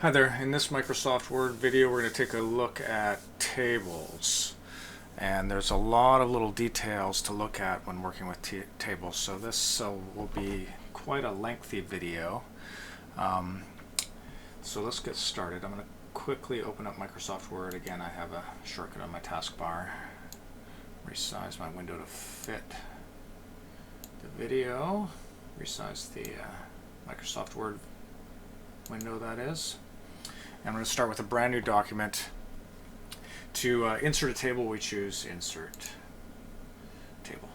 Hi there. In this Microsoft Word video, we're going to take a look at tables. And there's a lot of little details to look at when working with tables. So this will be quite a lengthy video. So let's get started. I'm going to quickly open up Microsoft Word. Again, I have a shortcut on my taskbar. Resize my window to fit the video. Resize the Microsoft Word window, that is. I'm going to start with a brand new document. To insert a table, we choose Insert Table.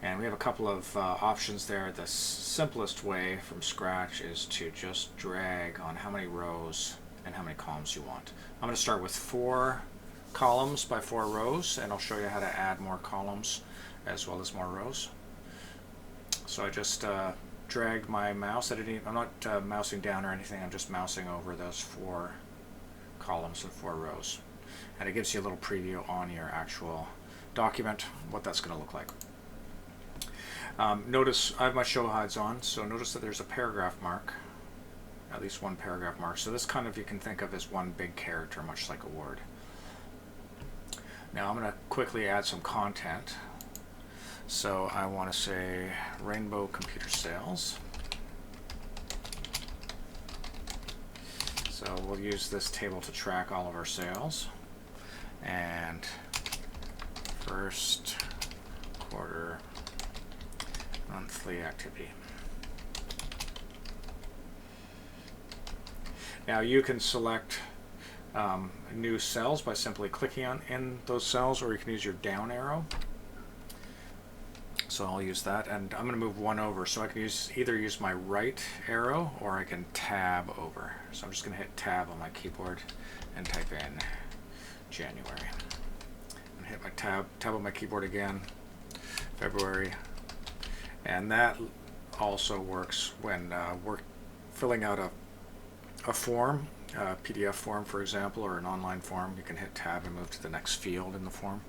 And we have a couple of options there. The simplest way from scratch is to just drag on how many rows and how many columns you want. I'm going to start with 4 columns by 4 rows, and I'll show you how to add more columns as well as more rows. So I just drag my mouse. I'm not mousing down or anything. I'm just mousing over those 4 columns and 4 rows. And it gives you a little preview on your actual document what that's going to look like. Notice I have my show hides on, so notice that there's a paragraph mark, at least one paragraph mark. So this kind of you can think of as one big character, much like a word. Now I'm going to quickly add some content. So I want to say Rainbow Computer Sales. So we'll use this table to track all of our sales. And first quarter monthly activity. Now you can select new cells by simply clicking in those cells, or you can use your down arrow. So I'll use that, and I'm going to move one over, so I can either use my right arrow or I can tab over. So I'm just going to hit tab on my keyboard and type in January. I'm going to hit my tab on my keyboard again, February, and that also works when we're filling out a form, a PDF form for example, or an online form. You can hit tab and move to the next field in the form.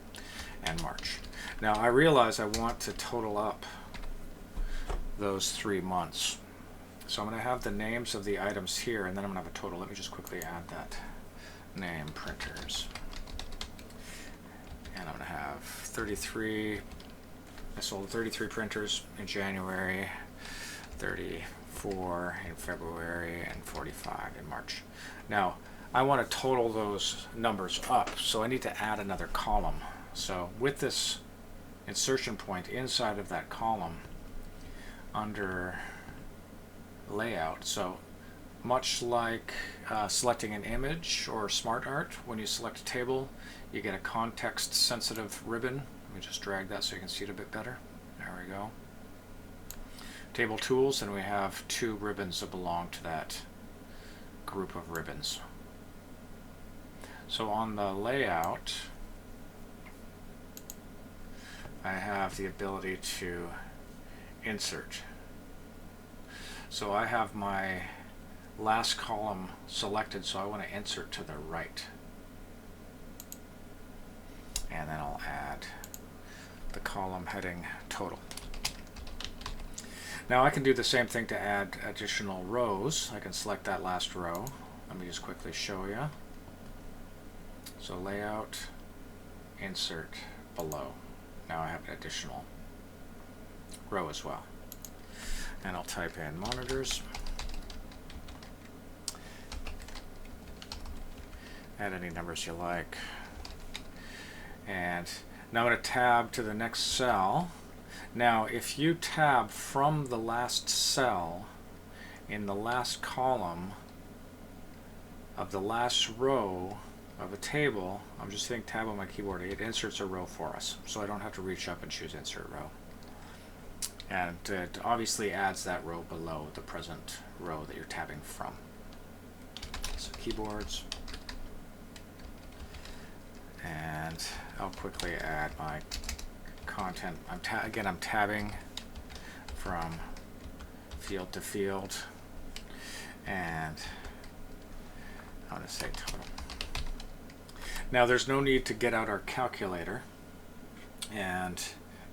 And March. Now I realize I want to total up those 3 months. So I'm going to have the names of the items here, and then I'm going to have a total. Let me just quickly add that name, printers. And I'm going to have 33. I sold 33 printers in January, 34 in February, and 45 in March. Now I want to total those numbers up, so I need to add another column. So with this insertion point inside of that column under layout, so much like selecting an image or smart art, when you select a table you get a context sensitive ribbon. Let me just drag that so you can see it a bit better. There we go. Table tools, and we have 2 ribbons that belong to that group of ribbons. So on the layout I have the ability to insert. So I have my last column selected, so I want to insert to the right. And then I'll add the column heading total. Now I can do the same thing to add additional rows. I can select that last row. Let me just quickly show you. So layout, insert, below. Now I have an additional row as well. And I'll type in monitors. Add any numbers you like. And now I'm going to tab to the next cell. Now if you tab from the last cell in the last column of the last row of a table, I'm just hitting tab on my keyboard, it inserts a row for us, so I don't have to reach up and choose insert row. And it obviously adds that row below the present row that you're tabbing from. So keyboards, and I'll quickly add my content. I'm tabbing from field to field, and I'm going to say total. Now there's no need to get out our calculator and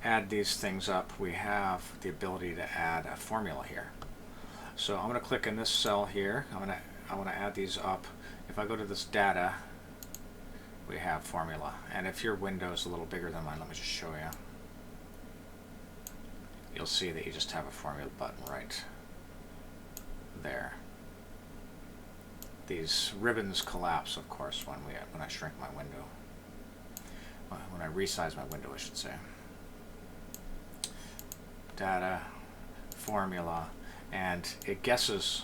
add these things up. We have the ability to add a formula here. So I'm going to click in this cell here. I'm going to I want to add these up. If I go to this data, we have formula. And if your window is a little bigger than mine, let me just show you. You'll see that you just have a formula button right there. These ribbons collapse, of course, when I shrink my window. When I resize my window, I should say. Data, formula, and it guesses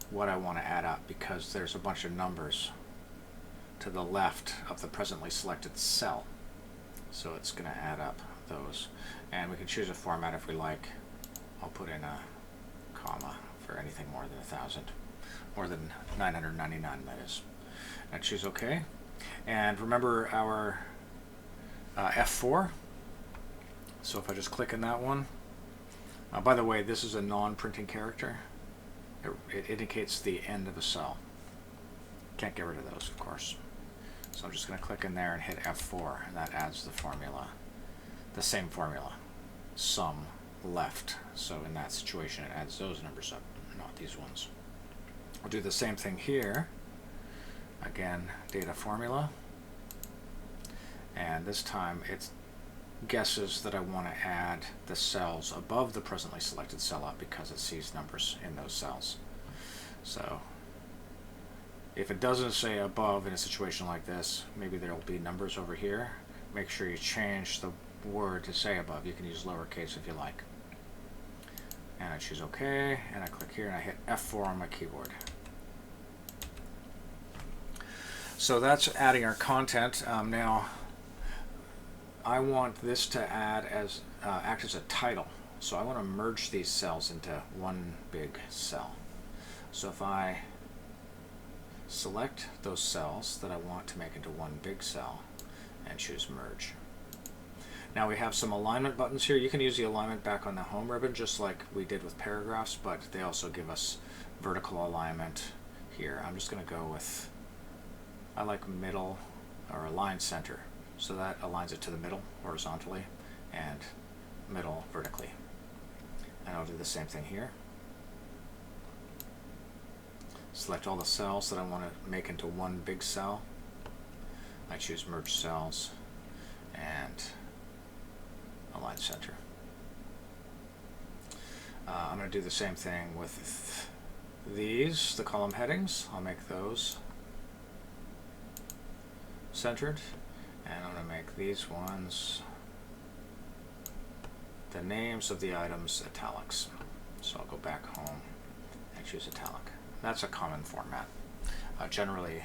what I want to add up because there's a bunch of numbers to the left of the presently selected cell. So it's going to add up those. And we can choose a format if we like. I'll put in a comma for anything more than 1,000. More than 999, that is. And choose OK. And remember our F4. So if I just click in that one. By the way, this is a non-printing character. It indicates the end of a cell. Can't get rid of those, of course. So I'm just going to click in there and hit F4, and that adds the formula. The same formula. Sum left. So in that situation, it adds those numbers up, not these ones. I'll do the same thing here. Again, data formula. And this time it guesses that I want to add the cells above the presently selected cell up because it sees numbers in those cells. So if it doesn't say above in a situation like this, maybe there'll be numbers over here. Make sure you change the word to say above. You can use lowercase if you like. And I choose OK, and I click here and I hit F4 on my keyboard. So that's adding our content. Now I want this to act as a title. So I want to merge these cells into one big cell. So if I select those cells that I want to make into one big cell and choose merge. Now we have some alignment buttons here. You can use the alignment back on the home ribbon just like we did with paragraphs, but they also give us vertical alignment here. I'm just going to go with, I like middle or align center. So that aligns it to the middle horizontally and middle vertically. And I'll do the same thing here. Select all the cells that I want to make into one big cell. I choose merge cells and align center. I'm going to do the same thing with these, the column headings. I'll make those centered. And I'm going to make these ones, the names of the items, italics. So I'll go back home and choose italic. That's a common format. Generally,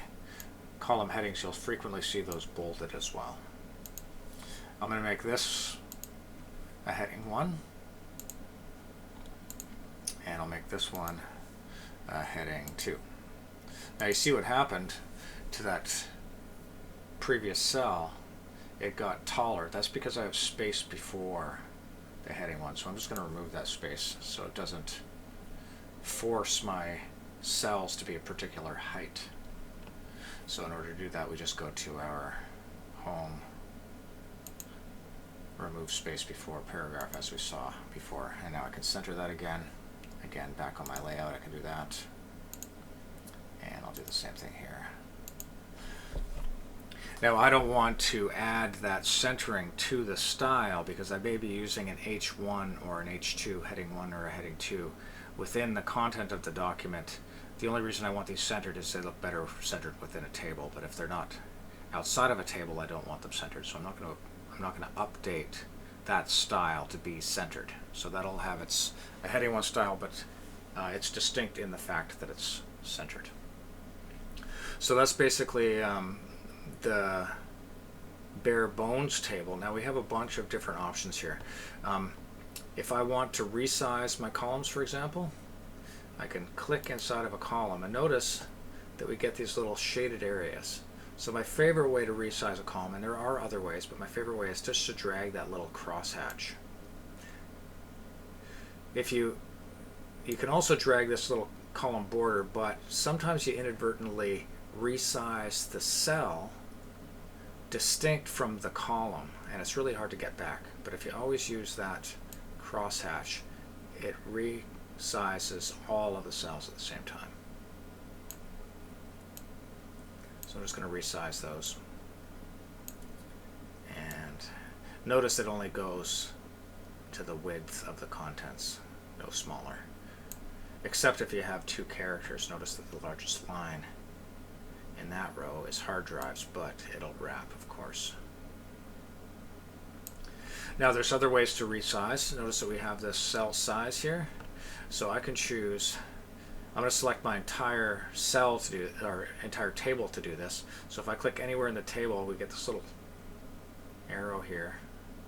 column headings, you'll frequently see those bolded as well. I'm going to make this a heading 1. And I'll make this one a heading 2. Now you see what happened to that previous cell. It got taller. That's because I have space before the heading 1. So I'm just going to remove that space so it doesn't force my cells to be a particular height. So in order to do that, we just go to our home, remove space before paragraph as we saw before, and now I can center that again. Again, back on my layout, I can do that. And I'll do the same thing here. Now I don't want to add that centering to the style because I may be using an H1 or an H2, heading 1 or a heading 2 within the content of the document. The only reason I want these centered is they look better centered within a table, but if they're not outside of a table, I don't want them centered. So I'm not going to update that style to be centered. So that'll have a heading 1 style, but it's distinct in the fact that it's centered. So that's basically the bare bones table. Now we have a bunch of different options here. If I want to resize my columns, for example, I can click inside of a column and notice that we get these little shaded areas. So my favorite way to resize a column, and there are other ways, but my favorite way is just to drag that little crosshatch. You can also drag this little column border, but sometimes you inadvertently resize the cell distinct from the column, and it's really hard to get back. But if you always use that crosshatch, it resizes all of the cells at the same time. So I'm just going to resize those. And notice it only goes to the width of the contents, no smaller. Except if you have two characters, notice that the largest line in that row is hard drives, but it'll wrap, of course. Now there's other ways to resize. Notice that we have this cell size here. So I can choose, I'm going to select my entire cell to do, or entire table to do this. So if I click anywhere in the table, we get this little arrow here,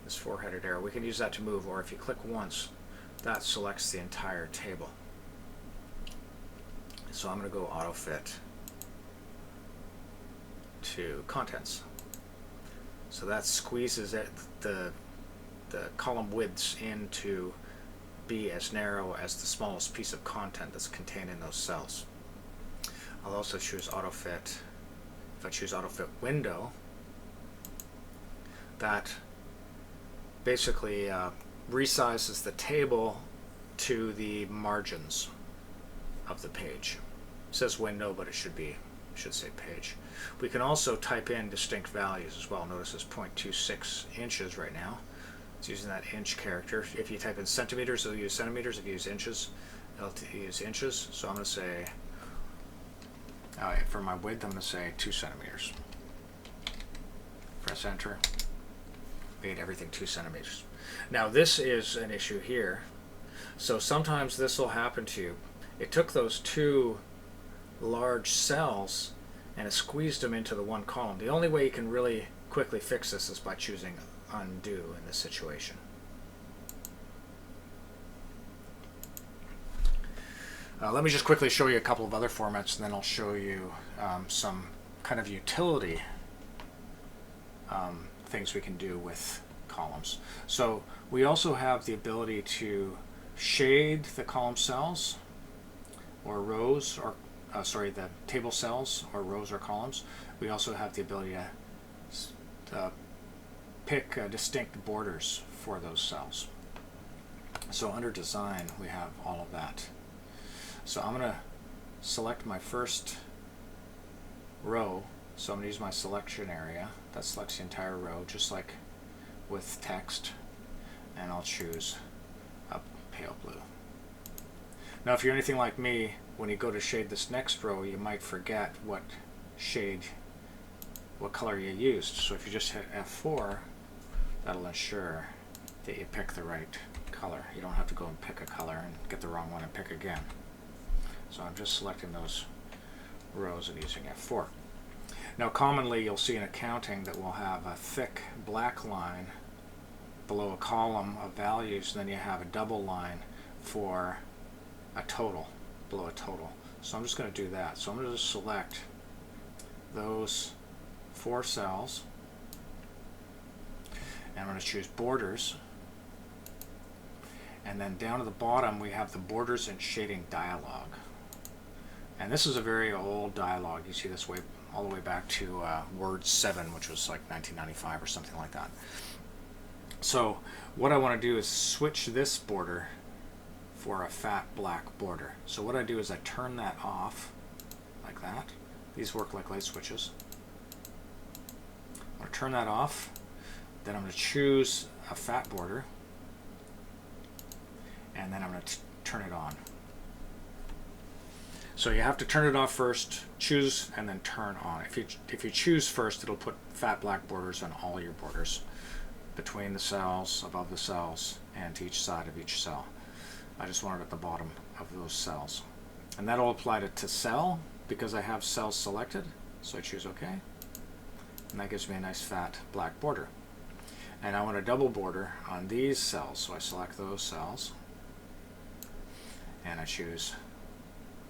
this four-headed arrow. We can use that to move, or if you click once, that selects the entire table. So I'm going to go auto fit to contents. So that squeezes it, the column widths in to be as narrow as the smallest piece of content that's contained in those cells. I'll also choose auto fit. If I choose auto fit window, that basically resizes the table to the margins of the page. It says window, but it should say page. We can also type in distinct values as well. Notice it's 0.26 inches right now. It's using that inch character. If you type in centimeters, it'll use centimeters. If you use inches, it'll use inches. So I'm going to say, for my width, I'm going to say 2 centimeters. Press enter. Made everything 2 centimeters. Now this is an issue here. So sometimes this will happen to you. It took those two large cells and it squeezed them into the one column. The only way you can really quickly fix this is by choosing undo in this situation. Let me just quickly show you a couple of other formats, and then I'll show you some kind of utility things we can do with columns. So we also have the ability to shade the column cells or rows, or the table cells or rows or columns. We also have the ability to pick distinct borders for those cells. So under design, we have all of that. So I'm going to select my first row. So I'm going to use my selection area. That selects the entire row, just like with text. And I'll choose a pale blue. Now, if you're anything like me, when you go to shade this next row, you might forget what color you used. So if you just hit F4, that'll ensure that you pick the right color. You don't have to go and pick a color and get the wrong one and pick again. So I'm just selecting those rows and using F4. Now commonly you'll see in accounting that we'll have a thick black line below a column of values, and then you have a double line for a total, below a total. So I'm just going to do that. So I'm going to just select those 4 cells, and I'm going to choose borders, and then down at the bottom we have the borders and shading dialog. And this is a very old dialog. You see this way all the way back to Word 7, which was like 1995 or something like that. So what I want to do is switch this border for a fat black border. So what I do is I turn that off like that. These work like light switches. I'm going to turn that off. Then I'm going to choose a fat border, and then I'm going to turn it on. So you have to turn it off first, choose, and then turn on. If you choose first, it'll put fat black borders on all your borders, between the cells, above the cells, and to each side of each cell. I just want it at the bottom of those cells. And that'll apply to cell, because I have cells selected. So I choose OK. And that gives me a nice fat black border. And I want a double border on these cells. So I select those cells. And I choose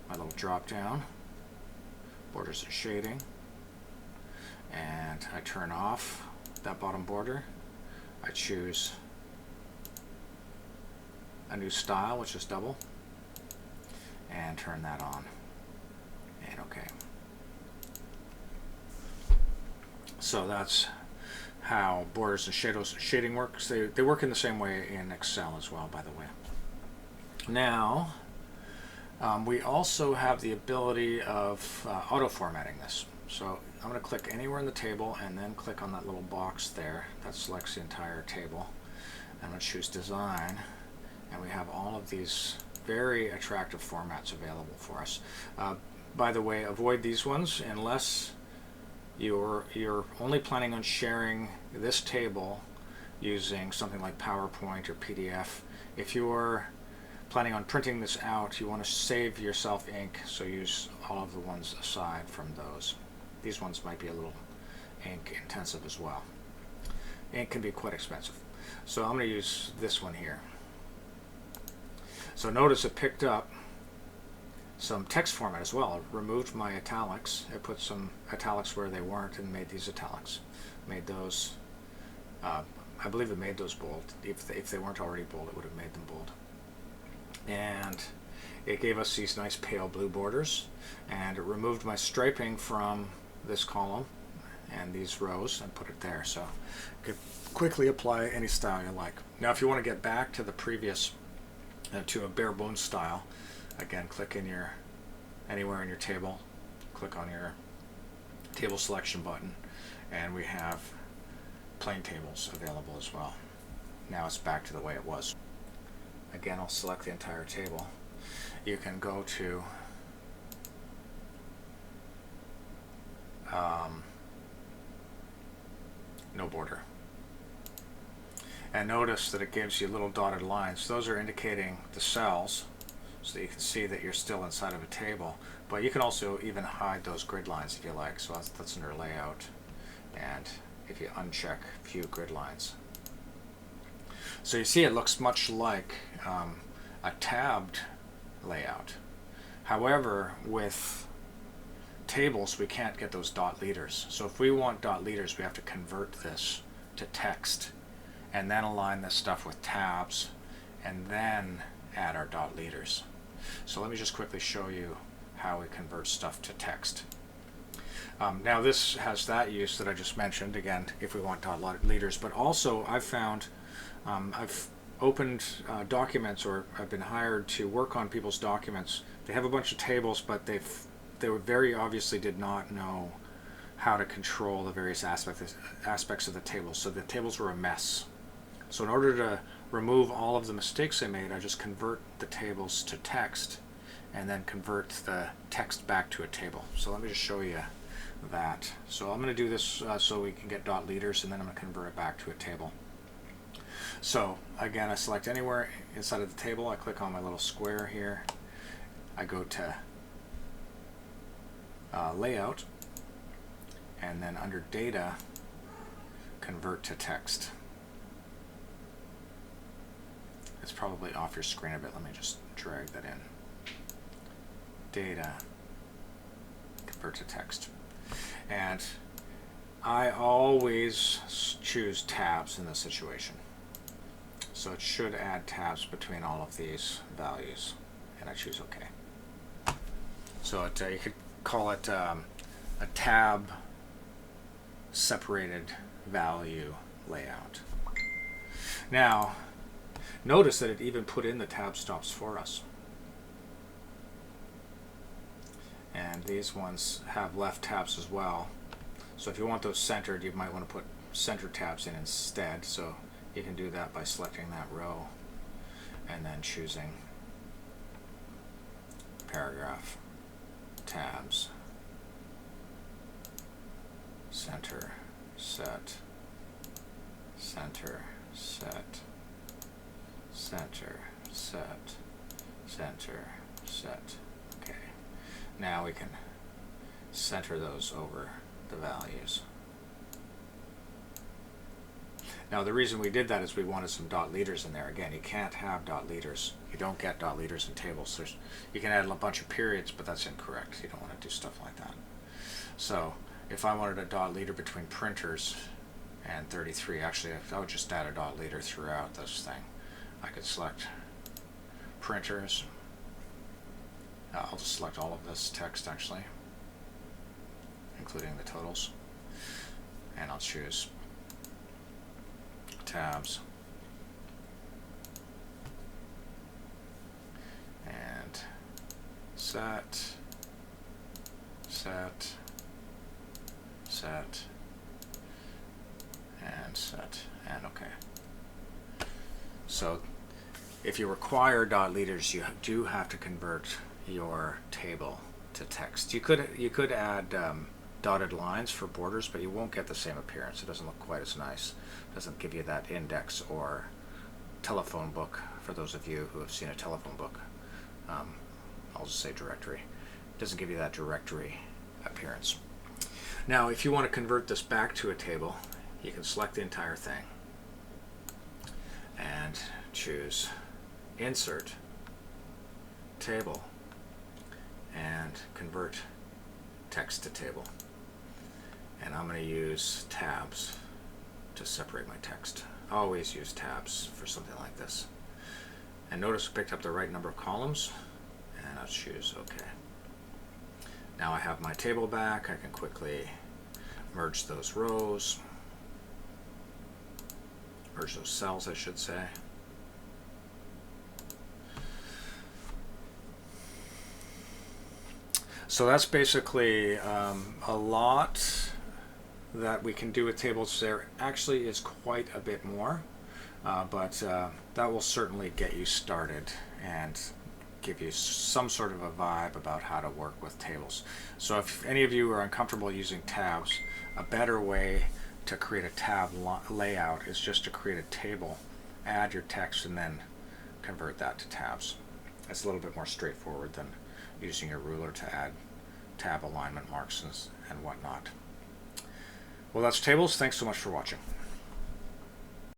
my little drop down, borders and shading. And I turn off that bottom border. I choose a new style, which is double, and turn that on, and OK. So that's how borders and shading works. They work in the same way in Excel as well, by the way. Now, We also have the ability of auto-formatting this. So I'm going to click anywhere in the table and then click on that little box there that selects the entire table. I'm going to choose Design, and we have all of these very attractive formats available for us. By the way, avoid these ones unless you're only planning on sharing this table using something like PowerPoint or PDF. If you're planning on printing this out, you want to save yourself ink, so use all of the ones aside from those. These ones might be a little ink intensive as well. Ink can be quite expensive. So I'm going to use this one here. So notice it picked up some text format as well. It removed my italics. It put some italics where they weren't and made these italics. Made those, I believe it made those bold. If they weren't already bold, it would have made them bold. And it gave us these nice pale blue borders, and it removed my striping from this column and these rows and put it there. So you could quickly apply any style you like. Now if you want to get back to the previous, to a bare bones style, again, click in your, anywhere in your table, click on your table selection button, and we have plain tables available as well. Now it's back to the way it was. Again, I'll select the entire table. You can go to no border. And notice that it gives you little dotted lines. Those are indicating the cells, so that you can see that you're still inside of a table. But you can also even hide those grid lines if you like. So that's under Layout. And if you uncheck View Grid Lines. So you see it looks much like a tabbed layout. However, with tables, we can't get those dot leaders. So if we want dot leaders, we have to convert this to text and then align this stuff with tabs and then add our dot leaders. So let me just quickly show you how we convert stuff to text. Now this has that use that I just mentioned, again, if we want dot leaders, but also I've found, I've opened documents, or I've been hired to work on people's documents. They have a bunch of tables, but they very obviously did not know how to control the various aspects of the table. So the tables were a mess. So in order to remove all of the mistakes I made, I just convert the tables to text and then convert the text back to a table. So let me just show you that. So I'm going to do this so we can get dot leaders, and then I'm going to convert it back to a table. So again, I select anywhere inside of the table. I click on my little square here. I go to Layout, and then under Data, Convert to Text. It's probably off your screen a bit. Let me just drag that in. Data, Convert to Text. And I always choose tabs in this situation. So it should add tabs between all of these values, and I choose OK. So you could call it a tab separated value layout. Now, notice that it even put in the tab stops for us. And these ones have left tabs as well. So if you want those centered, you might want to put center tabs in instead. So you can do that by selecting that row and then choosing Paragraph, Tabs, Center, Set, Center, Set, Center, Set, Center, Set. Okay. Now we can center those over the values. Now the reason we did that is we wanted some dot leaders in there. Again, you can't have dot leaders. You don't get dot leaders in tables. You can add a bunch of periods, but that's incorrect. You don't want to do stuff like that. So if I wanted a dot leader between printers and 33, actually I would just add a dot leader throughout this thing. I could select printers. I'll just select all of this text actually, including the totals, and I'll choose tabs and set, set, set, and set, and OK. So if you require dot leaders, you do have to convert your table to text. You could add dotted lines for borders, but you won't get the same appearance. It doesn't look quite as nice. It doesn't give you that index or telephone book, for those of you who have seen a telephone book. I'll just say directory. It doesn't give you that directory appearance. Now, if you want to convert this back to a table, you can select the entire thing and choose Insert, Table, and Convert Text to Table. And I'm going to use tabs to separate my text. I always use tabs for something like this. And notice I picked up the right number of columns, and I'll choose OK. Now I have my table back. I can quickly merge those rows, merge those cells, I should say. So that's basically a lot that we can do with tables. There actually is quite a bit more, but that will certainly get you started and give you some sort of a vibe about how to work with tables. So if any of you are uncomfortable using tabs, a better way to create a tab layout is just to create a table, add your text, and then convert that to tabs. It's a little bit more straightforward than using your ruler to add tab alignment marks and whatnot. Well, that's tables. Thanks so much for watching.